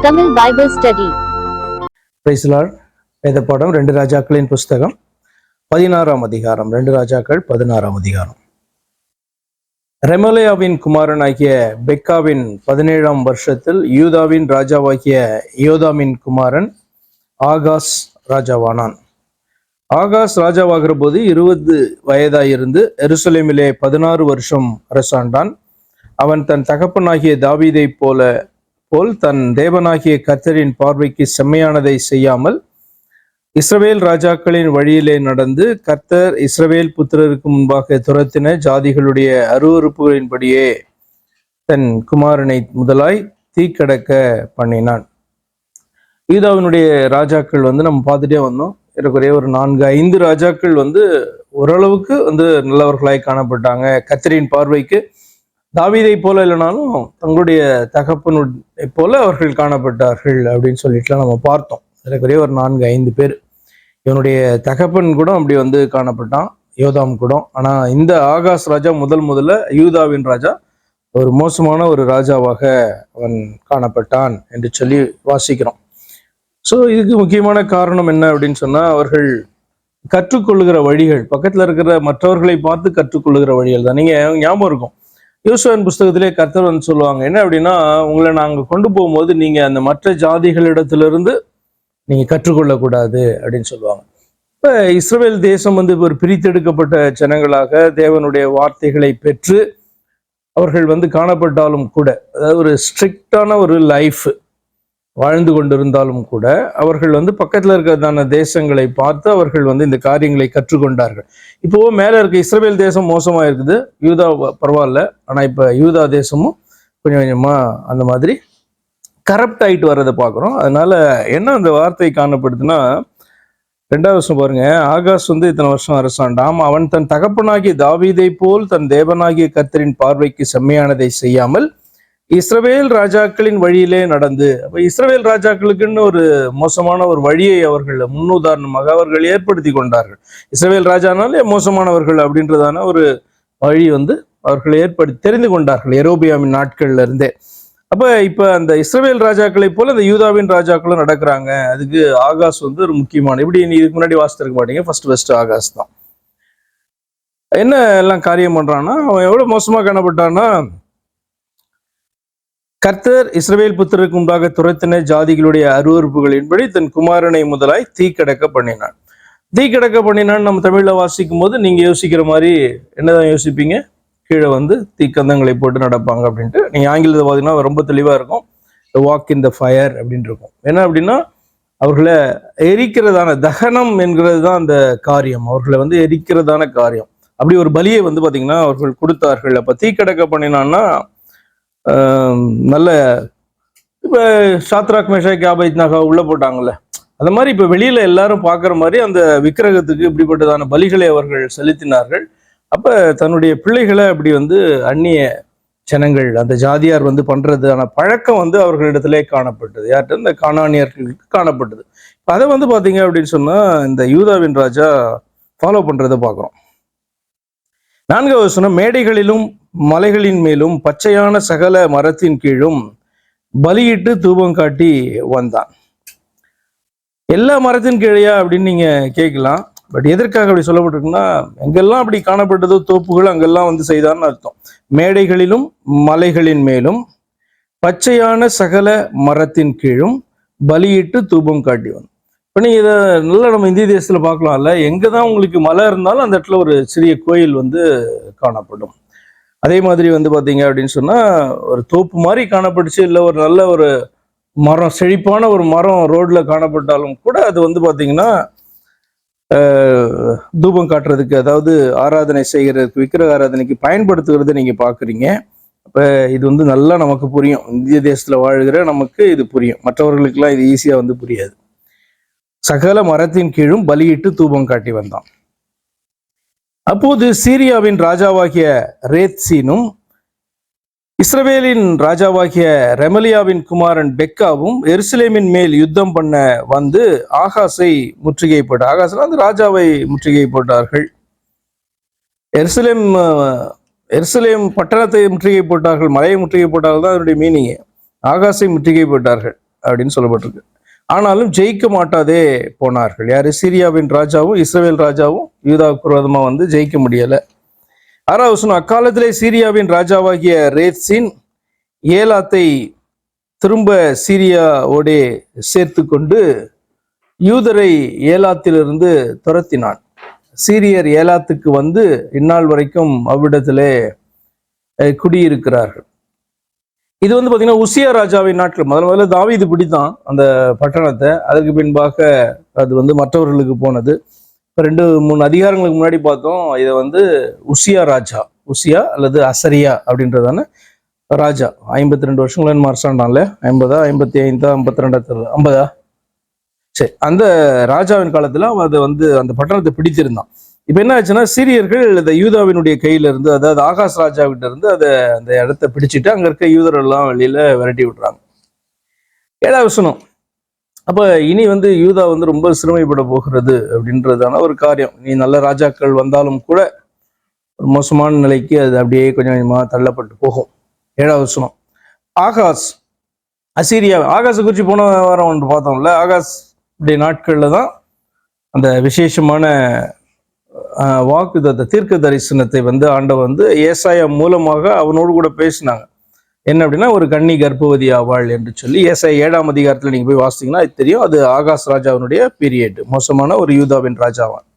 Tamil Bible Study. Praise the Lord. வேத பாடம் 2 ராஜாக்களின் புஸ்தகம் 16ஆம் அதிகாரம். 2 ராஜாக்கள் 16ஆம் அதிகாரம். ரெமலியாவின் குமாரனாகிய பெக்காவின் 17ஆம் வருஷத்தில் யூதாவின் ராஜாவாகிய யோதாமின் குமாரன் ஆகாஸ் ராஜாவானான். ஆகாஸ் ராஜாவாகிற போது 20 வயதாயிருந்து எருசலேமிலே 16 வருஷம் அரசாண்டான். அவன் தன் தகப்பனாகிய தாவீதை போல் தன் தேவனாகிய கர்த்தரின் பார்வைக்கு செம்மையானதை செய்யாமல் இஸ்ரவேல் ராஜாக்களின் வழியிலே நடந்து கர்த்தர் இஸ்ரவேல் புத்திரருக்கு முன்பாக துரத்தின ஜாதிகளுடைய அருவருப்புகளின்படியே தன் குமாரனை முதலாய் தீக்கடக்க பண்ணினான். யூதாவினுடைய ராஜாக்கள் நம்ம பார்த்துட்டே வந்தோம். ஏறக்குறைய ஒரு 4-5 ராஜாக்கள் ஓரளவுக்கு நல்லவர்களாய் காணப்பட்டாங்க. கர்த்தரின் பார்வைக்கு தாவீதை போல இல்லைனாலும் தங்களுடைய தகப்பனை போல அவர்கள் காணப்பட்டார்கள் அப்படின்னு சொல்லிட்டுலாம் நம்ம பார்த்தோம். ஏறக்குறைய ஒரு 4-5 பேர். இவனுடைய தகப்பன் கூட அப்படி காணப்பட்டான், யோதாம் கூட. ஆனா இந்த ஆகாஸ் ராஜா முதல்ல யூதாவின் ராஜா ஒரு மோசமான ஒரு ராஜாவாக அவன் காணப்பட்டான் என்று சொல்லி வாசிக்கிறோம். ஸோ இதுக்கு முக்கியமான காரணம் என்ன அப்படின்னு சொன்னா, அவர்கள் கற்றுக்கொள்ளுகிற வழிகள், பக்கத்துல இருக்கிற மற்றவர்களை பார்த்து கற்றுக்கொள்ளுகிற வழிகள் தான். நீங்க ஞாபகம் இருக்கும், யோசுவாவின் புஸ்தகத்திலே கர்த்தர் சொல்லுவாங்க என்ன அப்படின்னா, உங்களை நாங்க கொண்டு போகும்போது நீங்க அந்த மற்ற ஜாதிகளிடத்திலிருந்து நீங்க கற்றுக்கொள்ளக்கூடாது அப்படின்னு சொல்லுவாங்க. இப்ப இஸ்ரவேல் தேசம் ஒரு பிரித்தெடுக்கப்பட்ட ஜனங்களாக தேவனுடைய வார்த்தைகளை பெற்று அவர்கள் காணப்பட்டாலும் கூட, அதாவது ஒரு ஸ்ட்ரிக்டான ஒரு லைஃப் வாழ்ந்து கொண்டிருந்தாலும் கூட, அவர்கள் பக்கத்துல இருக்கிறதான தேசங்களை பார்த்து அவர்கள் இந்த காரியங்களை கற்றுக்கொண்டார்கள். இப்போ மேல இருக்க இஸ்ரவேல் தேசம் மோசமா இருக்குது, யூதா பரவாயில்ல. ஆனா இப்ப யூதா தேசமும் கொஞ்சம் கொஞ்சமா அந்த மாதிரி கரப்ட் ஆயிட்டு வர்றதை பார்க்குறோம். அதனால என்ன அந்த வார்த்தை காணப்படுதுன்னா, 2வது வருஷம் பாருங்க, ஆகாஸ் இத்தனை வருஷம் அரசாண்டாம். அவன் தன் தகப்பனாகிய தாவீதை போல் தன் தேவனாகிய கர்த்தரின் பார்வைக்கு செம்மையானதை செய்யாமல் இஸ்ரவேல் ராஜாக்களின் வழியிலே நடந்து. அப்ப இஸ்ரவேல் ராஜாக்களுக்குன்னு ஒரு மோசமான ஒரு வழியை அவர்கள் முன்னுதாரணமாக அவர்கள் ஏற்படுத்தி கொண்டார்கள். இஸ்ரவேல் ராஜானாலே மோசமானவர்கள் அப்படின்றதான ஒரு வழி அவர்கள் தெரிந்து கொண்டார்கள் எரோபியாமின் நாட்கள்ல இருந்தே. அப்ப இப்ப அந்த இஸ்ரவேல் ராஜாக்களை போல அந்த யூதாவின் ராஜாக்களும் நடக்கிறாங்க. அதுக்கு ஆகாஸ் ஒரு முக்கியமான, இப்படி நீ இதுக்கு முன்னாடி வாசித்திருக்க மாட்டீங்க, ஃபர்ஸ்ட் ஆகாஸ் தான். என்ன எல்லாம் காரியம் பண்றான்னா, அவன் எவ்வளவு மோசமா காணப்பட்டான்னா, கர்த்தர் இஸ்ரவேல் புத்திரருக்கு முன்பாக துரத்தின ஜாதிகளுடைய அருவருப்புகளின்படி தன் குமாரனை முதலாய் தீக்கடக்க பண்ணினான். தீக்கடக்க பண்ணினான் நம்ம தமிழ்ல வாசிக்கும் போது நீங்க யோசிக்கிற மாதிரி என்னதான் யோசிப்பீங்க, கீழே தீக்கந்தங்களை போட்டு நடப்பாங்க அப்படின்ட்டு. நீங்க ஆங்கிலத்தை பார்த்தீங்கன்னா ரொம்ப தெளிவா இருக்கும், வாக் இன் த ஃபயர் அப்படின்னு இருக்கும். என்ன அப்படின்னா, அவர்களை எரிக்கிறதான தகனம் என்கிறது தான் அந்த காரியம், அவர்களை எரிக்கிறதான காரியம். அப்படி ஒரு பலியை பாத்தீங்கன்னா அவர்கள் கொடுத்தார்கள். அப்ப தீக்கடக்க பண்ணினான்னா, நல்ல இப்ப சாத்ராக் மேஷாக் ஆபேத்நேகோ உள்ள போட்டாங்கல்ல, அந்த மாதிரி இப்ப வெளியில எல்லாரும் பாக்குற மாதிரி அந்த விக்கிரகத்துக்கு இப்படிப்பட்டதான பலிகளை அவர்கள் செலுத்தினார்கள். அப்ப தன்னுடைய பிள்ளைகளை அப்படி அந்நிய ஜனங்கள், அந்த ஜாதியார் பண்றதான பழக்கம் அவர்களிடத்திலே காணப்பட்டது. யார்கிட்ட? இந்த கானானியர்களுக்கு காணப்பட்டது. அதை பாத்தீங்க அப்படின்னு சொன்னா இந்த யூதாவின் ராஜா ஃபாலோ பண்றதை பாக்குறோம். 4வது வசனம், மேடைகளிலும் மலைகளின் மேலும் பச்சையான சகல மரத்தின் கீழும் பலியிட்டு தூபம் காட்டி வந்தான். எல்லா மரத்தின் கீழையா அப்படின்னு நீங்க கேட்கலாம். பட் எதற்காக அப்படி சொல்லப்பட்டிருக்குன்னா, எங்கெல்லாம் அப்படி காணப்பட்டதோ தோப்புகள் அங்கெல்லாம் செய்தான்னு அர்த்தம். மேடைகளிலும் மலைகளின் மேலும் பச்சையான சகல மரத்தின் கீழும் பலியிட்டு தூபம் காட்டி வந்தான். இப்போ நீங்க இதை நல்லா நம்ம இந்திய தேசத்துல பார்க்கலாம்ல, எங்கதான் உங்களுக்கு மலை இருந்தாலும் அந்த இடத்துல ஒரு சிறிய கோயில் காணப்படும். அதே மாதிரி பாத்தீங்க அப்படின்னு சொன்னா, ஒரு தோப்பு மாதிரி காணப்பட்டுச்சு, இல்லை ஒரு நல்ல ஒரு மரம், செழிப்பான ஒரு மரம் ரோட்ல காணப்பட்டாலும் கூட அது பாத்தீங்கன்னா தூபம் காட்டுறதுக்கு, அதாவது ஆராதனை செய்கிறதுக்கு, விக்கிரக ஆராதனைக்கு பயன்படுத்துகிறத நீங்க பாக்குறீங்க. அப்ப இது நல்லா நமக்கு புரியும், இந்திய தேசத்துல வாழ்கிற நமக்கு இது புரியும், மற்றவர்களுக்கெல்லாம் இது ஈஸியா புரியாது. சகல மரத்தின் கீழும் பலியிட்டு தூபம் காட்டி வந்தான். அப்போது சீரியாவின் ராஜாவாகிய ரேத்சீனும் இஸ்ரவேலின் ராஜாவாகிய ரெமலியாவின் குமாரன் பெக்காவும் எருசலேமின் மேல் யுத்தம் பண்ண ஆகாஸை முற்றுகை போட்டார். ஆகாஸ்னா அந்த ராஜாவை முற்றுகை போட்டார்கள். எருசலேம் பட்டணத்தை முற்றுகை போட்டார்கள், மலையை முற்றுகை போட்டார்கள் தான் அதனுடைய மீனிங். ஆகாஸை முற்றுகை போட்டார்கள். அப்படின்னு சொல்லப்பட்டிருக்கு. ஆனாலும் ஜெயிக்க மாட்டாதே போனார்கள். யாரு? சீரியாவின் ராஜாவும் இஸ்ரவேல் ராஜாவும் யூதாவுக்கு விரோதமா வந்து ஜெயிக்க முடியல. 6வது வசனம், அக்காலத்திலே சீரியாவின் ராஜாவாகிய ரேத்சின் ஏலாத்தை திரும்ப சீரியாவோடே சேர்த்து கொண்டு யூதரை ஏலாத்திலிருந்து துரத்தினான். சீரியர் ஏலாத்துக்கு வந்து இந்நாள் வரைக்கும் அவ்விடத்திலே குடியிருக்கிறார்கள். இது வந்து பாத்தீங்கன்னா உசியா ராஜாவின் நாட்கள். முதல்ல தாவீது பிடித்தான் அந்த பட்டணத்தை. அதற்கு பின்பாக அது வந்து மற்றவர்களுக்கு போனது. இப்போ 2-3 அதிகாரங்களுக்கு முன்னாடி பார்த்தோம், இதை வந்து உசியா ராஜா, உசியா அல்லது அசரியா அப்படின்றதான ராஜா 52 வருஷங்கள் அரசாண்டான்ல. 50 55 52 50 சரி, அந்த ராஜாவின் காலத்துல அவன் அதை வந்து அந்த பட்டணத்தை பிடித்திருந்தான். இப்ப என்ன ஆச்சுன்னா, சீரியர்கள் இந்த யூதாவினுடைய கையில இருந்து, அதாவது ஆகாஸ் ராஜாவிட்ட இருந்து அந்த இடத்த பிடிச்சிட்டு அங்க இருக்க யூதர் எல்லாம் வெளியில விரட்டி விடுறாங்க. 7வது வசனம், அப்ப இனி வந்து யூதா வந்து ரொம்ப சிறுமைப்பட போகிறது அப்படின்றதான ஒரு காரியம். நீ நல்ல ராஜாக்கள் வந்தாலும் கூட ஒரு மோசமான நிலைக்கு அது அப்படியே கொஞ்சம் கொஞ்சமா தள்ளப்பட்டு போகும். 7வது வசனம், ஆகாஸ் அசீரியா. ஆகாஸை குறித்து போன வாரம் ஒன்று பார்த்தோம்ல. ஆகாஸ் நாட்கள்ல தான் அந்த விசேஷமான வாக்கு தீர்க்க தரிசனத்தை வந்து ஆண்டவர் வந்து ஏசாயா மூலமாக அவனோடு கூட பேசினாங்க. என்ன அப்படின்னா, ஒரு கன்னி கர்ப்பவதி ஆவாள் என்று சொல்லி ஏசாயா 7ஆம் அதிகாரத்தில் நீங்க போய் வாசித்தீங்கன்னா அது தெரியும். அது ஆகாஸ் ராஜாவினுடைய பீரியட், மோசமான ஒரு யூதாவின் ராஜாவான்.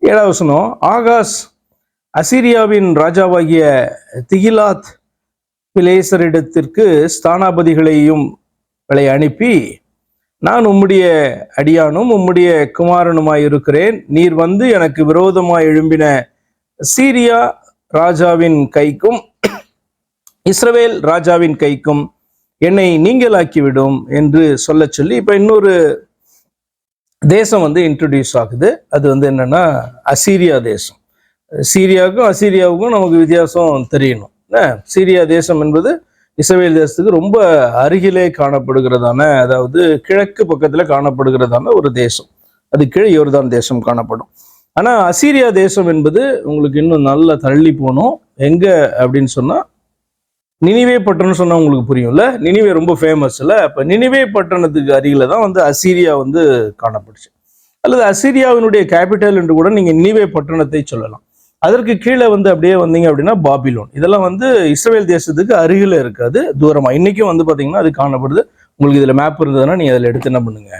7வது வசனம், ஆகாஸ் அசீரியாவின் ராஜாவாகிய திகிலாத் பிலேசரிடத்திற்கு ஸ்தானாபதிகளையும் அனுப்பி, நான் உம்முடைய அடியானும் உம்முடைய குமாரனுமாய் இருக்கிறேன். நீர் வந்து எனக்கு விரோதமாய் எழும்பின சீரியா ராஜாவின் கைக்கும் இஸ்ரவேல் ராஜாவின் கைக்கும் என்னை நீங்களாக்கிவிடும் என்று சொல்ல சொல்லி இப்ப இன்னொரு தேசம் வந்து இன்ட்ரடியூஸ் ஆகுது. அது வந்து என்னன்னா அசீரியா தேசம். சீரியாவுக்கும் அசீரியாவுக்கும் நமக்கு வித்தியாசம் தெரியணும். சீரியா தேசம் என்பது இஸ்ரவேல் தேசத்துக்கு ரொம்ப அருகிலே காணப்படுகிறதான, அதாவது கிழக்கு பக்கத்துல காணப்படுகிறதான ஒரு தேசம். அது கீழே யோர்தான் தேசம் காணப்படும். ஆனா அசீரியா தேசம் என்பது உங்களுக்கு இன்னும் நல்லா தள்ளி போகணும். எங்க அப்படின்னு சொன்னா, நினிவே பட்டணம் சொன்னா உங்களுக்கு புரியும்ல. நினிவே ரொம்ப ஃபேமஸ் இல்ல. அப்ப நினிவே பட்டணத்துக்கு அருகில தான் வந்து அசீரியா வந்து காணப்படுச்சு. அல்லது அசீரியாவினுடைய கேபிட்டல் என்று கூட நீங்க நினிவே பட்டணத்தை சொல்லலாம். அதற்கு கீழே வந்து அப்படியே வந்தீங்க அப்படின்னா பாபிலோன். இதெல்லாம் வந்து இஸ்ரவேல் தேசத்துக்கு அருகில இருக்காது, தூரமா. இன்னைக்கும் வந்து பாத்தீங்கன்னா அது காணப்படுது. உங்களுக்கு இதுல மேப் இருந்ததுன்னா நீங்க அதில் எடுத்து என்ன பண்ணுங்க,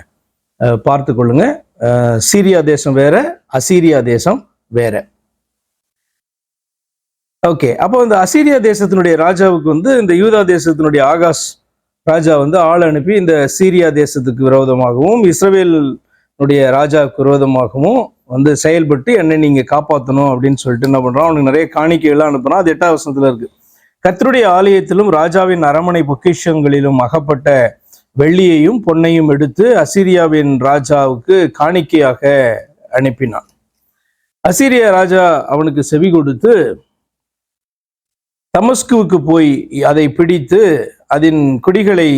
பார்த்து கொள்ளுங்க. சீரியா தேசம் வேற, அசீரியா தேசம் வேற. ஓகே, அப்போ இந்த அசீரியா தேசத்தினுடைய ராஜாவுக்கு வந்து இந்த யூதா தேசத்தினுடைய ஆகாஸ் ராஜா வந்து ஆள் அனுப்பி இந்த சீரியா தேசத்துக்கு விரோதமாகவும் இஸ்ரவேலுடைய ராஜாவுக்கு விரோதமாகவும் வந்து செயல்பட்டு என்னை நீங்க காப்பாற்றணும் அப்படின்னு சொல்லிட்டு என்ன பண்றான், அவனுக்கு நிறைய காணிக்கைகள்லாம் அனுப்புறான். அது 8வது வசனத்துல இருக்கு. கர்த்தருடைய ஆலயத்திலும் ராஜாவின் அரண்மனை பொக்கிஷங்களிலும் அகப்பட்ட வெள்ளியையும் பொன்னையும் எடுத்து அசீரியாவின் ராஜாவுக்கு காணிக்கையாக அனுப்பினான். அசீரியா ராஜா அவனுக்கு செவி கொடுத்து தமஸ்குவுக்கு போய் அதை பிடித்து அதன் குடிகளை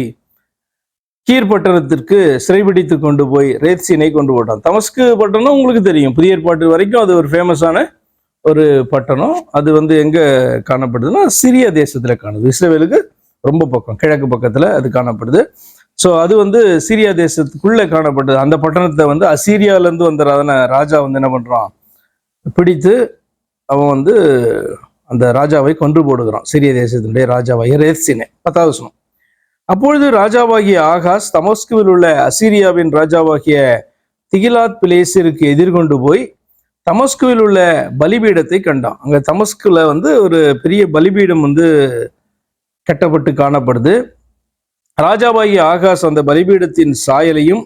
கீழ்பட்டணத்திற்கு சிறைபிடித்து கொண்டு போய் ரேத்சீனை கொண்டு போட்டான். தமஸ்கு பட்டணம் உங்களுக்கு தெரியும், புதிய ஏற்பாட்டு வரைக்கும் அது ஒரு ஃபேமஸான ஒரு பட்டணம். அது வந்து எங்க காணப்படுதுன்னா சிரியா தேசத்துல காணுது. இஸ்ரவேலுக்கு ரொம்ப பக்கம், கிழக்கு பக்கத்துல அது காணப்படுது. ஸோ அது வந்து சீரியா தேசத்துக்குள்ள காணப்பட்டது. அந்த பட்டணத்தை வந்து அசீரியால இருந்து வந்த ராஜா வந்து என்ன பண்றான், பிடித்து அவன் வந்து அந்த ராஜாவை கொன்று போடுகிறான். சீரியா தேசத்தினுடைய ராஜாவாகிய ரேத்சீனை. 10வது வசனம், அப்பொழுது ராஜாவாகிய ஆகாஸ் தமஸ்குவில் உள்ள அசீரியாவின் ராஜாவாகிய திகிலாத் பிலேசருக்கு எதிர்கொண்டு போய் தமஸ்குவில் உள்ள பலிபீடத்தை கண்டான். அங்க தமஸ்குல வந்து ஒரு பெரிய பலிபீடம் வந்து கட்டப்பட்டு காணப்படுது. ராஜாவாகிய ஆகாஸ் அந்த பலிபீடத்தின் சாயலையும்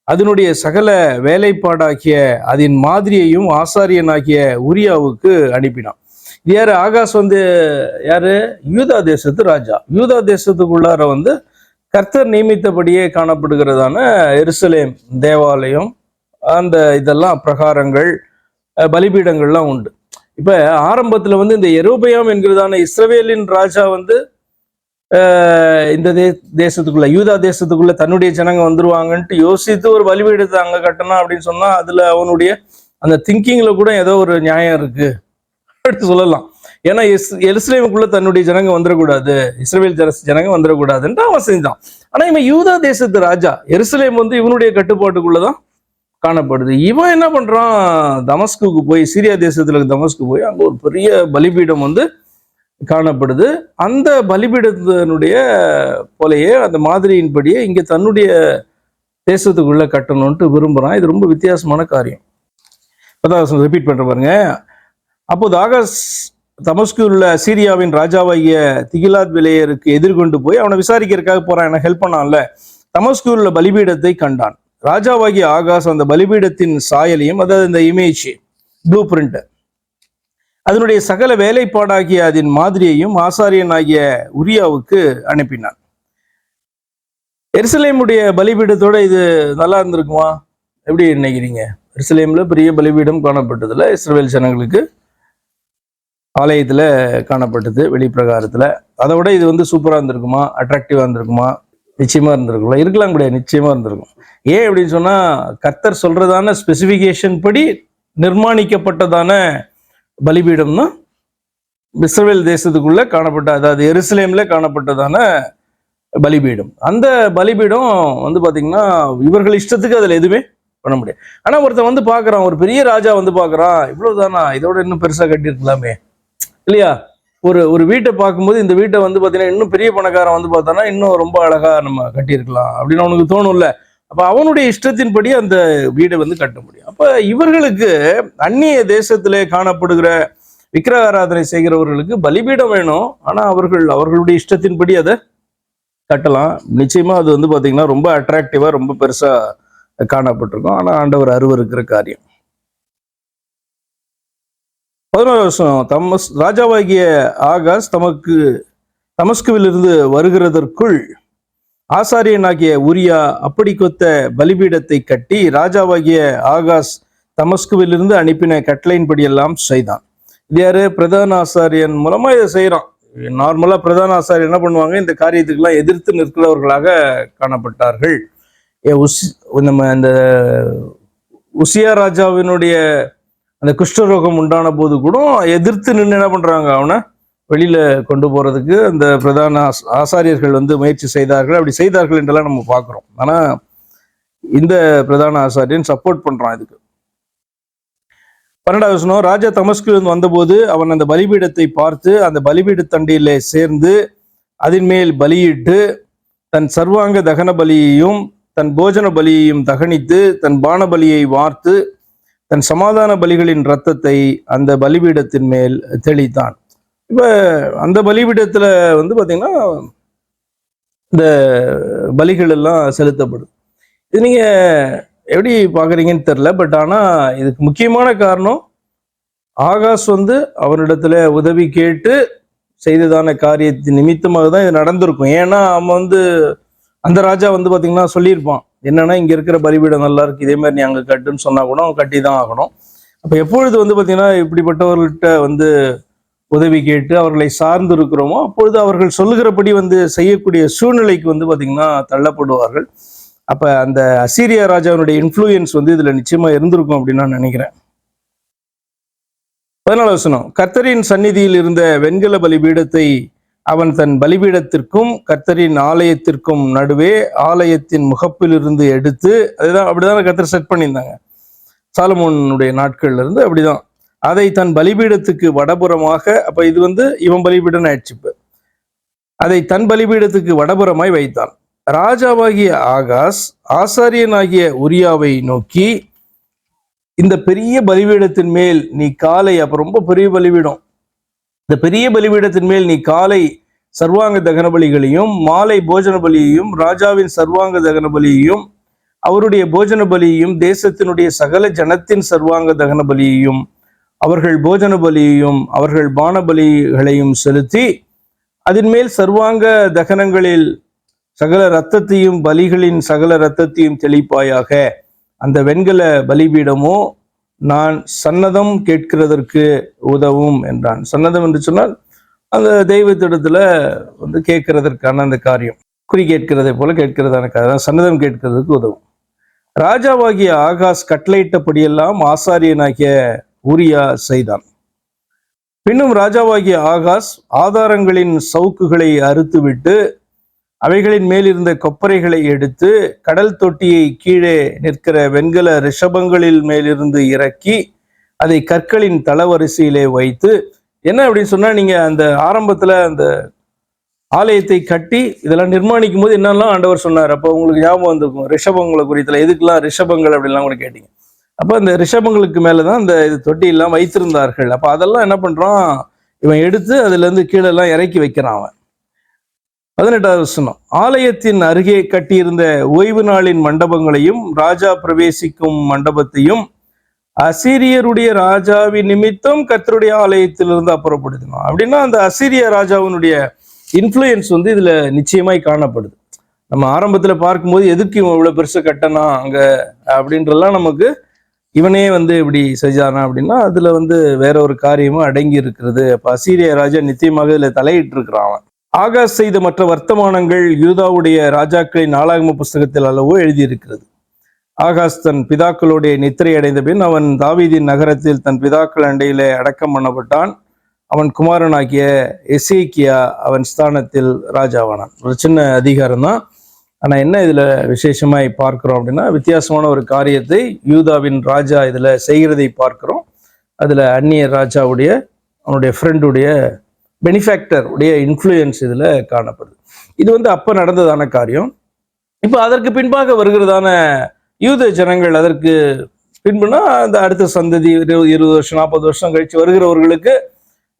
அதனுடைய சகல வேலைப்பாடாகிய அதன் மாதிரியையும் ஆசாரியனாகிய உரியாவுக்கு அனுப்பினான். இது யாரு? ஆகாஸ் வந்து யாரு? யூதா தேசத்து ராஜா. யூதா தேசத்துக்குள்ளார வந்து கர்த்தர் நியமித்தபடியே காணப்படுகிறதான எருசலேம் தேவாலயம், அந்த இதெல்லாம் பிரகாரங்கள், பலிபீடங்கள்லாம் உண்டு. இப்ப ஆரம்பத்துல வந்து இந்த எரோபயாம் என்கிறதான இஸ்ரவேலின் ராஜா வந்து இந்த தேசத்துக்குள்ள, யூதா தேசத்துக்குள்ள தன்னுடைய ஜனங்க வந்துருவாங்கன்ட்டு யோசித்து ஒரு பலிபீடத்தை அங்க கட்டணும் அப்படின்னு சொன்னா அதுல அவனுடைய அந்த திங்கிங்ல கூட ஏதோ ஒரு நியாயம் இருக்கு சொல்லலாம். ஏன்னா எருசலேமுக்குள்ள தன்னுடைய ஜனங்க வந்துடக்கூடாது, இஸ்ரவேல் ஜனங்க வந்துடக்கூடாதுன்ட்டு அவன் செஞ்சான். ஆனா இவன் யூதா தேசத்து ராஜா, எருசலேம் வந்து இவனுடைய கட்டுப்பாட்டுக்குள்ளதான் காணப்படுது. இவன் என்ன பண்றான், தமஸ்குக்கு போய், சீரியா தேசத்துல தமஸ்கு போய் அங்க ஒரு பெரிய பலிபீடம் வந்து காணப்படுது. அந்த பலிபீடத்தினுடைய போலயே அந்த மாதிரியின்படியே இங்க தன்னுடைய தேசத்துக்குள்ள கட்டணும்ட்டு விரும்புறான். இது ரொம்ப வித்தியாசமான காரியம். இப்பதான் ரிப்பீட் பண்ற பாருங்க. அப்போது ஆகாஸ் தமஸ்குவில் உள்ள சீரியாவின் ராஜாவாகிய திகிலாத் விலையருக்கு எதிர்கொண்டு போய் அவனை விசாரிக்கிறதுக்காக போறான், எனக்கு ஹெல்ப் பண்ணான்ல. தமஸ்குவில் உள்ள பலிபீடத்தை கண்டான். ராஜாவாகிய ஆகாஸ் அந்த பலிபீடத்தின் சாயலையும், அதாவது இந்த இமேஜ் ப்ளூ பிரிண்ட், அதனுடைய சகல வேலைப்பாடாகிய அதன் மாதிரியையும் ஆசாரியன் ஆகிய உரியாவுக்கு அனுப்பினான். எருசலேமுடைய பலிபீடத்தோட இது நல்லா இருந்திருக்குமா? எப்படி நினைக்கிறீங்க? எருசலேம்ல பெரிய பலிபீடம் காணப்பட்டதுல இஸ்ரவேல் ஜனங்களுக்கு ஆலயத்துல காணப்பட்டது, வெளிப்பிரகாரத்துல. அதை விட இது வந்து சூப்பரா இருந்திருக்குமா, அட்ராக்டிவா இருந்திருக்குமா? நிச்சயமா இருந்திருக்கும்ல. இருக்கலாம் கூட, நிச்சயமா இருந்திருக்கும். ஏன் அப்படின்னு சொன்னா, கர்த்தர் சொல்றதான ஸ்பெசிபிகேஷன் படி நிர்மாணிக்கப்பட்டதான பலிபீடம்னா இஸ்ரவேல் தேசத்துக்குள்ள காணப்பட்ட, அதாவது எருசலேம்ல காணப்பட்டதான பலிபீடம். அந்த பலிபீடம் வந்து பாத்தீங்கன்னா இவர்கள் இஷ்டத்துக்கு அதுல எதுவுமே பண்ண முடியாது. ஆனா ஒருத்தன் வந்து பாக்குறான், ஒரு பெரிய ராஜா வந்து பாக்குறான், இவ்வளவுதானா, இதோட இன்னும் பெருசா கட்டியிருக்கலாமே இல்லையா? ஒரு வீட்டை பார்க்கும்போது இந்த வீட்டை வந்து பாத்தீங்கன்னா இன்னும் பெரிய பணக்காரன் வந்து பார்த்தானா இன்னும் ரொம்ப அழகா நம்ம கட்டியிருக்கலாம் அப்படின்னு அவனுக்கு தோணும்ல. அப்ப அவனுடைய இஷ்டத்தின்படி அந்த வீடை வந்து கட்ட முடியும். அப்ப இவர்களுக்கு அந்நிய தேசத்திலே காணப்படுகிற விக்கிரக ஆராதனை செய்கிறவர்களுக்கு பலிபீடம் வேணும். ஆனா அவர்களுடைய இஷ்டத்தின்படி அதை கட்டலாம். நிச்சயமா அது வந்து பாத்தீங்கன்னா ரொம்ப அட்ராக்டிவா, ரொம்ப பெருசா காணப்பட்டிருக்கும். ஆனா ஆண்டவர் அருவருக்கிற காரியம். 11 வருஷம் ராஜாவாகிய ஆகாஸ் தமஸ்குவிலிருந்து வருகிறதற்குள் ஆசாரியனாகிய உரியா அப்படி கொத்த பலிபீடத்தை கட்டி ராஜாவாகிய ஆகாஸ் தமஸ்குவிலிருந்து அனுப்பின கட்டளையின்படி எல்லாம் செய்தான். இது யாரு? பிரதான ஆசாரியன் மூலமா இதை செய்யறான். நார்மலா பிரதான ஆசாரியர் என்ன பண்ணுவாங்க, இந்த காரியத்துக்கெல்லாம் எதிர்த்து நிற்கிறவர்களாக காணப்பட்டார்கள். நம்ம இந்த உசியா ராஜாவினுடைய அந்த குஷ்டரோகம் உண்டான போது கூட எதிர்த்து நின்று என்ன பண்றாங்க, அவனை வெளியில கொண்டு போறதுக்கு அந்த பிரதான ஆசாரியர்கள் வந்து முயற்சி செய்தார்கள். அப்படி செய்தார்கள் என்றெல்லாம் நம்ம பார்க்கிறோம். ஆனா இந்த பிரதான ஆசாரியன் சப்போர்ட் பண்றான் இதுக்கு. 12வது வசனம், ராஜா தமஸ்குவிலிருந்து வந்தபோது அவன் அந்த பலிபீடத்தை பார்த்து அந்த பலிபீட தண்டியிலே சேர்ந்து அதன் மேல் பலியிட்டு தன் சர்வாங்க தகன பலியையும் தன் போஜன பலியையும் தகனித்து தன் பான பலியை வார்த்து தன் சமாதான பலிகளின் இரத்தத்தை அந்த பலிபீடத்தின் மேல் தெளித்தான். இப்ப அந்த பலிபீடத்துல வந்து பாத்தீங்கன்னா இந்த பலிகள் எல்லாம் செலுத்தப்படும். இது நீங்க எப்படி பாக்குறீங்கன்னு தெரியல. பட் ஆனா இதுக்கு முக்கியமான காரணம் ஆகாஷ் வந்து அவனிடத்துல உதவி கேட்டு செய்ததான காரியத்தின் நிமித்தமாக தான் இது நடந்திருக்கும். ஏன்னா அவன் வந்து அந்த ராஜா வந்து பாத்தீங்கன்னா சொல்லியிருப்பான், என்னன்னா இங்க இருக்கிற பலிபீடம் நல்லா இருக்கு, இதே மாதிரி நீ அங்க கட்டுன்னு சொன்னா கூட அவன் கட்டி தான் ஆகணும். அப்ப எப்பொழுது வந்து பாத்தீங்கன்னா இப்படிப்பட்டவர்கள்ட்ட வந்து உதவி கேட்டு அவர்களை சார்ந்து இருக்கிறோமோ அப்பொழுது அவர்கள் சொல்லுகிறபடி வந்து செய்யக்கூடிய சூழ்நிலைக்கு வந்து பாத்தீங்கன்னா தள்ளப்படுவார்கள். அப்ப அந்த அசீரியா ராஜாவினுடைய இன்ஃப்ளூயன்ஸ் வந்து இதுல நிச்சயமா இருந்திருக்கும் அப்படின்னு நான் நினைக்கிறேன். 14வது வசனம், கர்த்தரின் சந்நிதியில் இருந்த வெண்கல பலிபீடத்தை அவன் தன் பலிபீடத்திற்கும் கர்த்தரின் ஆலயத்திற்கும் நடுவே ஆலயத்தின் முகப்பிலிருந்து எடுத்து, அதுதான் அப்படிதான் கர்த்தர் செட் பண்ணியிருந்தாங்க சாலமோனுடைய நாட்கள்ல இருந்து. அப்படிதான் அதை தன் பலிபீடத்துக்கு வடபுறமாக, அப்ப இது வந்து இவன் பலிபீடம் ஆயிடுச்சு. அதை தன் பலிபீடத்துக்கு வடபுறமாய் வைத்தான். ராஜாவாகிய ஆகாஸ் ஆசாரியனாகிய உரியாவை நோக்கி, இந்த பெரிய பலிபீடத்தின் மேல் நீ காலை, அப்ப ரொம்ப பெரிய பலிபீடம், இந்த பெரிய பலிபீடத்தின் மேல் நீ காலை சர்வாங்க தகன பலிகளையும் மாலை போஜன பலியையும் ராஜாவின் சர்வாங்க தகன பலியையும் அவருடைய போஜன பலியையும் தேசத்தினுடைய சகல ஜனத்தின் சர்வாங்க தகன பலியையும் அவர்கள் போஜன பலியையும் அவர்கள் பான பலிகளையும் செலுத்தி அதன் மேல் சர்வாங்க தகனங்களில் சகல இரத்தத்தையும் பலிகளின் சகல இரத்தத்தையும் தெளிப்பாயாக. அந்த வெண்கல பலிபீடமோ நான் சன்னதம் கேட்கிறதற்கு உதவும் என்றான். சன்னதம் என்று சொன்னால் அந்த தெய்வத்திடத்துல வந்து கேட்கிறதற்கான அந்த காரியம், குறி கேட்கிறதை போல கேட்கிறதான காரியம், சன்னதம் கேட்கிறதுக்கு உதவும். ராஜாவாகிய ஆகாஸ் கட்டளையிட்டபடியெல்லாம் ஆசாரியனாகிய ஊரியா செய்தான். பின்னும் ராஜாவாகிய ஆகாஸ் ஆதாரங்களின் சவுக்குகளை அறுத்துவிட்டு அவைகளின் மேலிருந்த கொப்பரைகளை எடுத்து கடல் தொட்டியை கீழே நிற்கிற வெண்கல ரிஷபங்களில் மேலிருந்து இறக்கி அதை கற்களின் தளவரிசையிலே வைத்து, என்ன அப்படின்னு சொன்னா, நீங்க அந்த ஆரம்பத்துல அந்த ஆலயத்தை கட்டி இதெல்லாம் நிர்மாணிக்கும் போது என்னெல்லாம் ஆண்டவர் சொன்னார், அப்போ உங்களுக்கு ஞாபகம் வந்திருக்கும். ரிஷபங்களை குறித்துல எதுக்கெல்லாம் ரிஷபங்கள் அப்படின்லாம் கூட கேட்டீங்க. அப்ப அந்த ரிஷபங்களுக்கு மேலதான் இந்த இது தொட்டி எல்லாம் வைத்திருந்தார்கள். அப்ப அதெல்லாம் என்ன பண்றான், இவன் எடுத்து அதுல இருந்து கீழே எல்லாம் இறக்கி வைக்கிறான் அவன். 18வது வசனம், ஆலயத்தின் அருகே கட்டியிருந்த ஓய்வு நாளின் மண்டபங்களையும் ராஜா பிரவேசிக்கும் மண்டபத்தையும் அசீரியருடைய ராஜாவின் நிமித்தம் கர்த்தருடைய ஆலயத்திலிருந்து அப்புறப்படுத்தினோம். அப்படின்னா அந்த அசீரிய ராஜாவினுடைய இன்ஃப்ளூயன்ஸ் வந்து இதுல நிச்சயமாய் காணப்படுது. நம்ம ஆரம்பத்துல பார்க்கும்போது எதுக்கு இவன் இவ்வளவு பெருசு கட்டனா அங்க அப்படின்றலாம் நமக்கு, இவனே வந்து இப்படி செஞ்சானா அப்படின்னா அதுல வந்து வேற ஒரு காரியமும் அடங்கி இருக்கிறது. அப்ப அசீரிய ராஜா நிச்சயமாக இதுல தலையிட்டு இருக்கிறான். அவன் ஆகாஸ் செய்த மற்ற வர்த்தமானங்கள் யூதாவுடைய ராஜாக்களின் நாளாகம புஸ்தகத்தில் அளவோ எழுதியிருக்கிறது. ஆகாஸ் தன் பிதாக்களுடைய நித்திரை அடைந்த பின் அவன் தாவீதின் நகரத்தில் தன் பிதாக்கள் அண்டையிலே அடக்கம் பண்ணப்பட்டான். அவன் குமாரனாகிய எசேக்கியா அவன் ஸ்தானத்தில் ராஜாவானான். ஒரு சின்ன அதிகாரம் தான், ஆனா என்ன இதுல விசேஷமாய் பார்க்கிறோம் அப்படின்னா, வித்தியாசமான ஒரு காரியத்தை யூதாவின் ராஜா இதுல செய்கிறதை பார்க்கிறோம். அதுல அந்நிய ராஜாவுடைய அவனுடைய ஃப்ரெண்டுடைய பெனிஃபேக்டர் உடைய இன்ஃப்ளூயன்ஸ் இதுல காணப்படுது. இது வந்து அப்ப நடந்ததான காரியம். இப்ப அதற்கு பின்பாக வருகிறதான யூத ஜனங்கள், அதற்கு பின்புனா அந்த அடுத்த சந்ததி 20 வருஷம் 40 வருஷம் கழிச்சு வருகிறவர்களுக்கு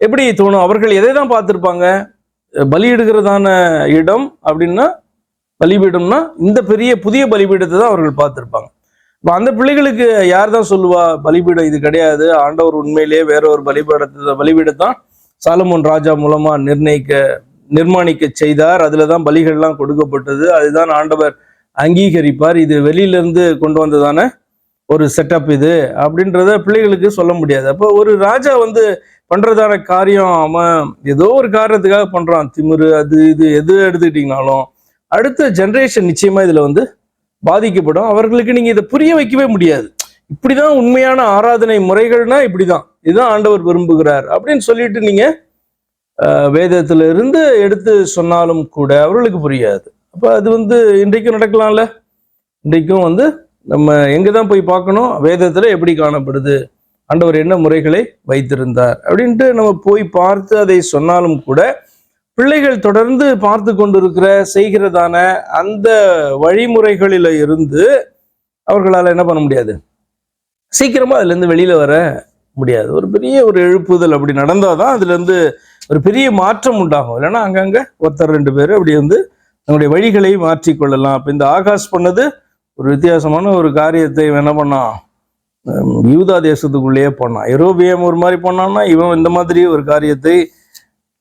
எப்படி தோணும், அவர்கள் எதை தான் பார்த்திருப்பாங்க, பலியிடுகிறதான இடம் அப்படின்னா பலிபீடம்னா இந்த பெரிய புதிய பலிபீடத்தை தான் அவர்கள் பார்த்திருப்பாங்க. இப்போ அந்த பிள்ளைகளுக்கு யார் தான் சொல்லுவா பலிபீடம் இது கிடையாது, ஆண்டவர் உண்மையிலேயே வேற ஒரு பலிபீடத்தான் சாலமோன் ராஜா மூலமா நிர்மாணிக்க செய்தார், அதுலதான் பலிகள்லாம் கொடுக்கப்பட்டது, அதுதான் ஆண்டவர் அங்கீகரிப்பார், இது வெளியில இருந்து கொண்டு வந்ததான ஒரு செட்டப் இது அப்படின்றத பிள்ளைகளுக்கு சொல்ல முடியாது. அப்போ ஒரு ராஜா வந்து பண்றதான காரியம் அவன் ஏதோ ஒரு காரணத்துக்காக பண்றான், திமிரு அது இது எது எடுத்துக்கிட்டீங்கனாலும் அடுத்த ஜெனரேஷன் நிச்சயமா இதுல வந்து பாதிக்கப்படும். அவர்களுக்கு நீங்க இதை புரிய வைக்கவே முடியாது. இப்படிதான் உண்மையான ஆராதனை முறைகள்னா இப்படிதான், இதுதான் ஆண்டவர் விரும்புகிறார் அப்படின்னு சொல்லிட்டு நீங்க வேதத்துல இருந்து எடுத்து சொன்னாலும் கூட அவர்களுக்கு புரியாது. அப்ப அது வந்து இன்றைக்கும் நடக்கலாம்ல. இன்றைக்கும் வந்து நம்ம எங்கதான் போய் பார்க்கணும், வேதத்துல எப்படி காணப்படுது, ஆண்டவர் என்ன முறைகளை வைத்திருந்தார் அப்படின்ட்டு நம்ம போய் பார்த்து அதை சொன்னாலும் கூட பிள்ளைகள் தொடர்ந்து பார்த்து கொண்டிருக்கிற செய்கிறதான அந்த வழிமுறைகளில இருந்து அவர்களால் என்ன பண்ண முடியாது, சீக்கிரமா அதுல இருந்து வெளியில வர முடியாது. ஒரு பெரிய ஒரு எழுப்புதல் அப்படி நடந்தாதான் அதுல இருந்து ஒரு பெரிய மாற்றம் உண்டாகும். இல்லைன்னா அங்கங்க ஒருத்தர் 2 பேர் அப்படி வந்து நம்முடைய வழிகளை மாற்றிக்கொள்ளலாம். அப்ப இந்த ஆகாஷ் பண்ணது ஒரு வித்தியாசமான ஒரு காரியத்தை என்ன பண்ணான், யூதா தேசத்துக்குள்ளேயே பண்ணான். எரோபியம் ஒரு மாதிரி பண்ணான்னா, இவன் இந்த மாதிரி ஒரு காரியத்தை,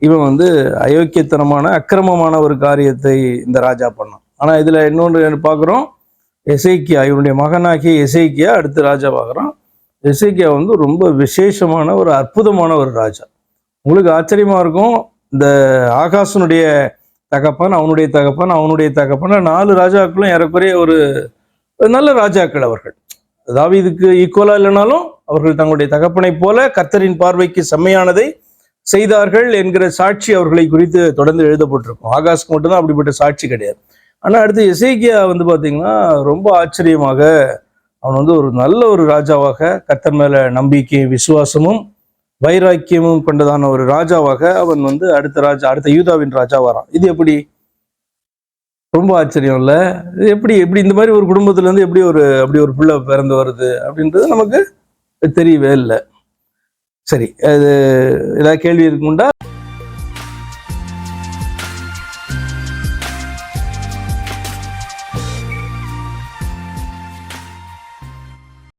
இவன் வந்து அயோக்கியத்தனமான அக்கிரமமான ஒரு காரியத்தை இந்த ராஜா பண்ணான். ஆனா இதுல இன்னொன்று பார்க்குறோம், எசேக்கியா இவனுடைய மகனாகிய எசேக்கியா அடுத்து ராஜாவாகிறான். எசேக்கியா வந்து ரொம்ப விசேஷமான ஒரு அற்புதமான ஒரு ராஜா. உங்களுக்கு ஆச்சரியமா இருக்கும், இந்த ஆகாசனுடைய தகப்பன் அவனுடைய தகப்பன் 4 ராஜாக்களும் ஏறக்குறைய ஒரு நல்ல ராஜாக்கள். அவர்கள் தாவீதுக்கு ஈக்குவலா இல்லைனாலும் அவர்கள் தங்களுடைய தகப்பனை போல கர்த்தரின் பார்வைக்கு செம்மையானதை செய்தார்கள் என்கிற சாட்சி அவர்களை குறித்து தொடர்ந்து எழுதப்பட்டிருக்கும். ஆகாஷ்க்கு மட்டும்தான் அப்படிப்பட்ட சாட்சி கிடையாது. ஆனா அடுத்து எசேக்கியா வந்து பாத்தீங்கன்னா ரொம்ப ஆச்சரியமாக அவன் வந்து ஒரு நல்ல ஒரு ராஜாவாக, கர்த்தர் மேல நம்பிக்கை விசுவாசமும் வைராக்கியமும் கொண்டதான ஒரு ராஜாவாக அவன் வந்து அடுத்த யூதாவின் ராஜா வரான். இது எப்படி, ரொம்ப ஆச்சரியம் இல்ல? எப்படி இந்த மாதிரி ஒரு குடும்பத்துல இருந்து எப்படி அப்படி ஒரு பிள்ளை பிறந்து வருது அப்படின்றது நமக்கு தெரியவே இல்லை. சரி, அது ஏதாவது கேள்வி இருக்குண்டா?